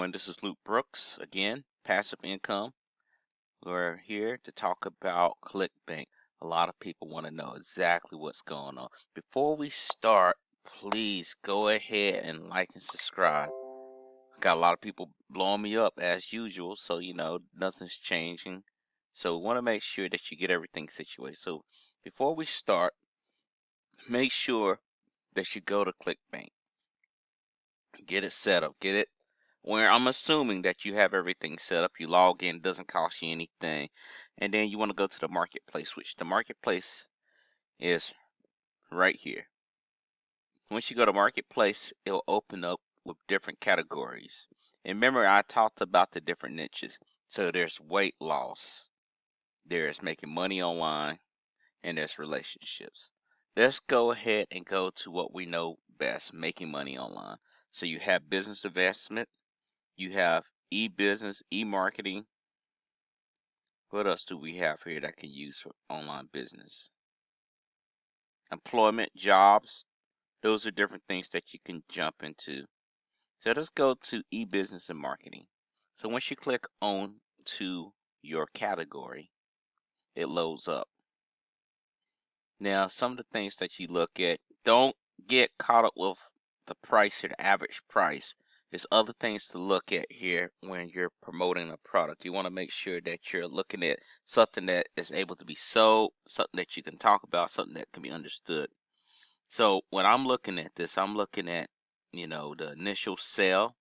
everyone. This is Luke Brooks again, passive income. We're here to talk about ClickBank. A lot of people want to know exactly what's going on. Before we start, please go ahead and like and subscribe. Got a lot of people blowing me up as usual, so nothing's changing. So we want to make sure that you get everything situated. So before we start, make sure that you go to ClickBank. Get it set up. Get it where I'm assuming that you have everything set up. You log in, doesn't cost you anything. And then you want to go to the marketplace, which the marketplace is right here. Once you go to marketplace, it'll open up with different categories. And remember, I talked about the different niches. So there's weight loss, there's making money online, and there's relationships. Let's go ahead and go to what we know best, making money online. So you have business investment, you have e-business, e-marketing. What else do we have here that can use for online business? Employment, jobs. Those are different things that you can jump into. So let's go to e-business and marketing. So once you click on to your category, it loads up. Now, some of the things that you look at, don't get caught up with the price or the average price. There's other things to look at here when you're promoting a product. You want to make sure that you're looking at something that is able to be sold, something that you can talk about, something that can be understood. So when I'm looking at this, I'm looking at, the initial sale,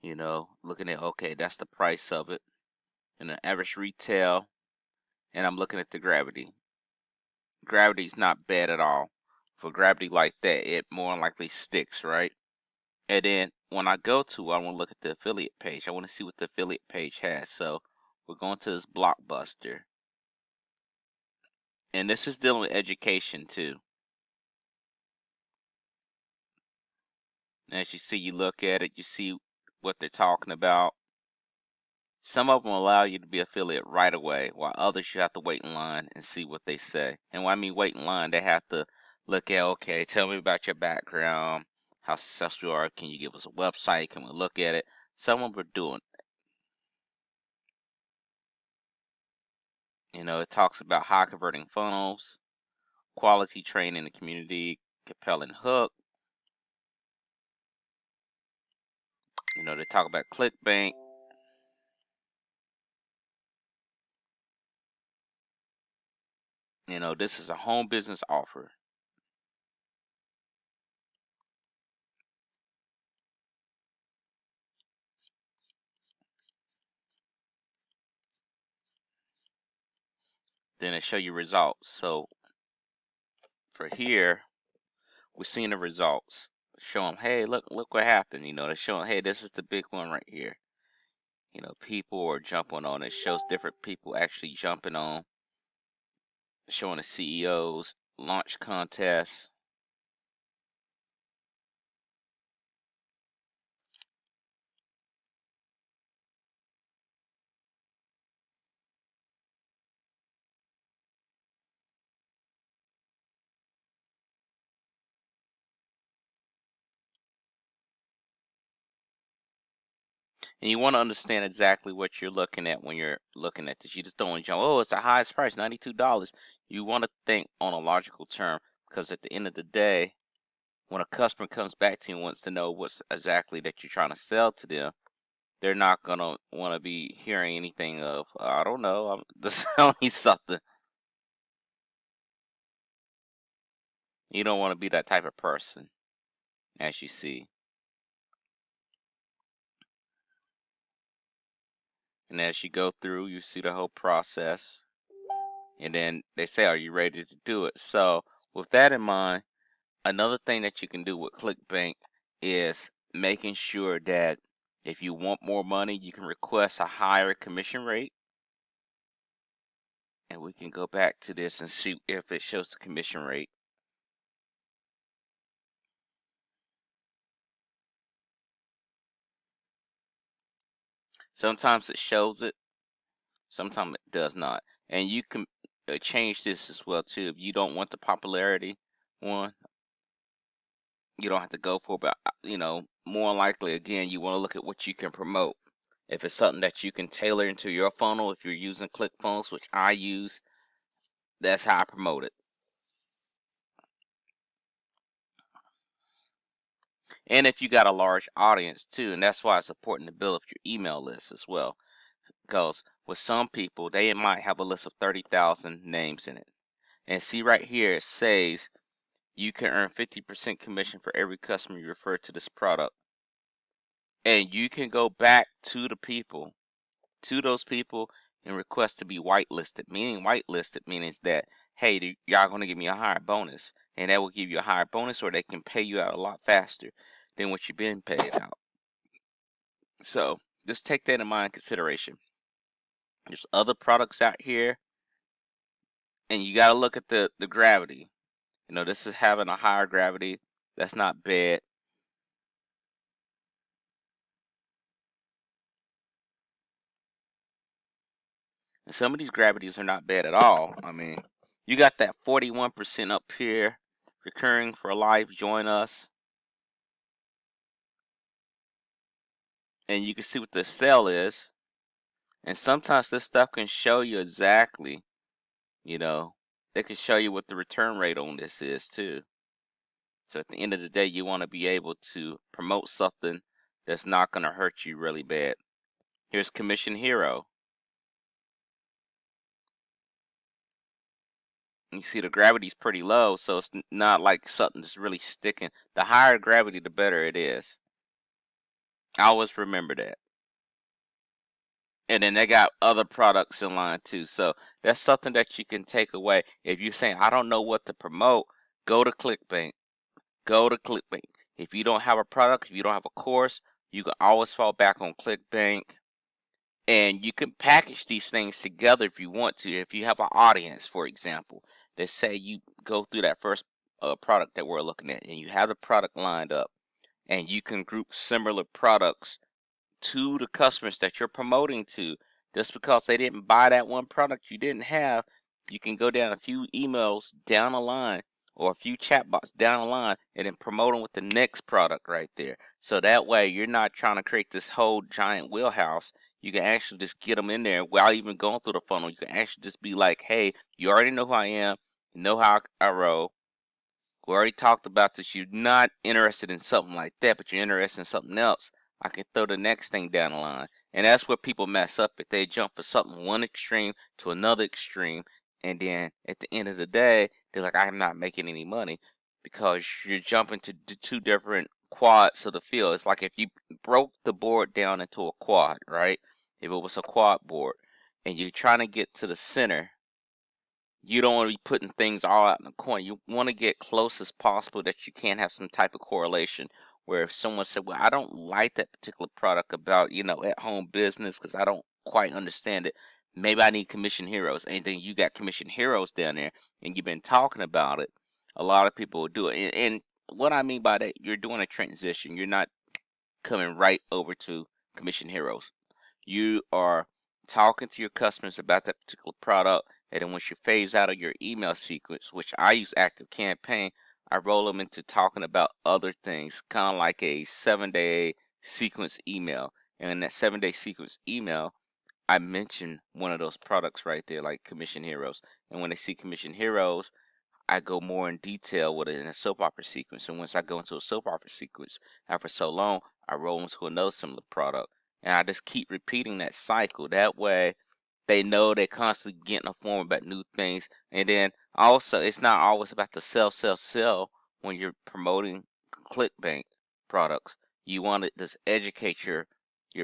looking at, okay, that's the price of it, and the average retail, and I'm looking at the gravity. Gravity's not bad at all. For gravity like that, it more likely sticks, right? And then when I go to, I want to look at the affiliate page. I want to see what the affiliate page has. So we're going to this Blockbuster. And this is dealing with education too. As you see, you look at it, you see what they're talking about. Some of them allow you to be affiliate right away, while others you have to wait in line and see what they say. And when I mean wait in line, they have to look at, okay, tell me about your background, how successful you are, can you give us a website, can we look at it? Some of them are doing it. It talks about high converting funnels, quality training in the community, compelling hook. They talk about ClickBank. This is a home business offer. Then it show you results. So for here, we're seeing the results. Show them, hey, look what happened. They're showing, hey, this is the big one right here. People are jumping on it. Shows different people actually jumping on, showing the CEOs, launch contests. And you want to understand exactly what you're looking at when you're looking at this. You just don't want to jump, oh, it's the highest price, $92. You want to think on a logical term, because at the end of the day, when a customer comes back to you and wants to know what's exactly that you're trying to sell to them, they're not going to want to be hearing anything of, I don't know, I'm just selling you something. You don't want to be that type of person, as you see. And as you go through, you see the whole process. And then they say, are you ready to do it? So with that in mind, another thing that you can do with ClickBank is making sure that if you want more money, you can request a higher commission rate. And we can go back to this and see if it shows the commission rate. Sometimes it shows it, sometimes it does not. And you can change this as well too. If you don't want the popularity one, You don't have to go for, but more likely, again, you want to look at what you can promote. If it's something that you can tailor into your funnel, if you're using ClickFunnels, which I use, that's how I promote it. And if you got a large audience too, and that's why it's important to build up your email list as well. Because with some people, they might have a list of 30,000 names in it. And see right here, it says you can earn 50% commission for every customer you refer to this product. And you can go back to those people, and request to be whitelisted. Meaning whitelisted means that, hey, y'all going to give me a higher bonus. And that will give you a higher bonus, or they can pay you out a lot faster than what you've been paid out. So just take that in mind consideration. There's other products out here, and you got to look at the gravity. This is having a higher gravity. That's not bad. And some of these gravities are not bad at all. I mean, you got that 41% up here, recurring for life, join us. And you can see what the sell is. And sometimes this stuff can show you exactly, you know, they can show you what the return rate on this is too. So at the end of the day, you want to be able to promote something that's not going to hurt you really bad. Here's Commission Hero. You see the gravity's pretty low, so it's not like something that's really sticking. The higher gravity, the better it is. I always remember that. And then they got other products in line too. So that's something that you can take away. If you're saying, I don't know what to promote, go to ClickBank. Go to ClickBank. If you don't have a product, if you don't have a course, you can always fall back on ClickBank. And you can package these things together if you want to. If you have an audience, for example, let's say you go through that first product that we're looking at, and you have the product lined up, and you can group similar products to the customers that you're promoting to. Just because they didn't buy that one product you didn't have, you can go down a few emails down the line, or a few chatbots down the line, and then promote them with the next product right there. So that way you're not trying to create this whole giant wheelhouse. You can actually just get them in there without even going through the funnel. You can actually just be like, hey, you already know who I am, you know how I roll. We already talked about this. You're not interested in something like that, but you're interested in something else. I can throw the next thing down the line. And that's where people mess up. If they jump for something one extreme to another extreme, and then at the end of the day, they're like, I'm not making any money, because you're jumping to two different quads of the field. It's like if you broke the board down into a quad, right? If it was a quad board, and you're trying to get to the center, you don't want to be putting things all out in the corner. You want to get close as possible, that you can have some type of correlation, where if someone said, well, I don't like that particular product about, at home business, because I don't quite understand it. Maybe I need Commission Heroes. And then you got Commission Heroes down there, and you've been talking about it. A lot of people will do it. And what I mean by that, you're doing a transition. You're not coming right over to Commission Heroes. You are talking to your customers about that particular product, and then once you phase out of your email sequence, which I use Active Campaign, I roll them into talking about other things, kind of like a 7-day sequence email. And in that 7-day sequence email, I mention one of those products right there, like Commission Heroes. And when they see Commission Heroes, I go more in detail with it in a soap opera sequence. And once I go into a soap opera sequence, after so long, I roll into another similar product. And I just keep repeating that cycle. That way, they know they're constantly getting informed about new things. And then also, it's not always about the sell when you're promoting ClickBank products. You want to just educate your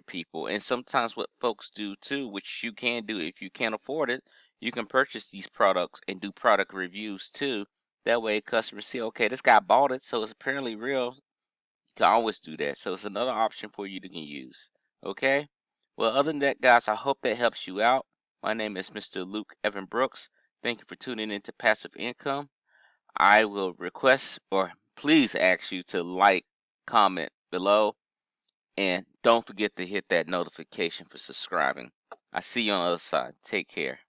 people. And sometimes what folks do too, which you can do if you can't afford it, you can purchase these products and do product reviews too. That way customers see, okay, this guy bought it, so it's apparently real. You can always do that. So it's another option for you to can use. Okay? Well, other than that, guys, I hope that helps you out. My name is Mr. Luke Evan Brooks. Thank you for tuning into Passive Income. I will request, or please ask you to like, comment below, and don't forget to hit that notification for subscribing. I see you on the other side. Take care.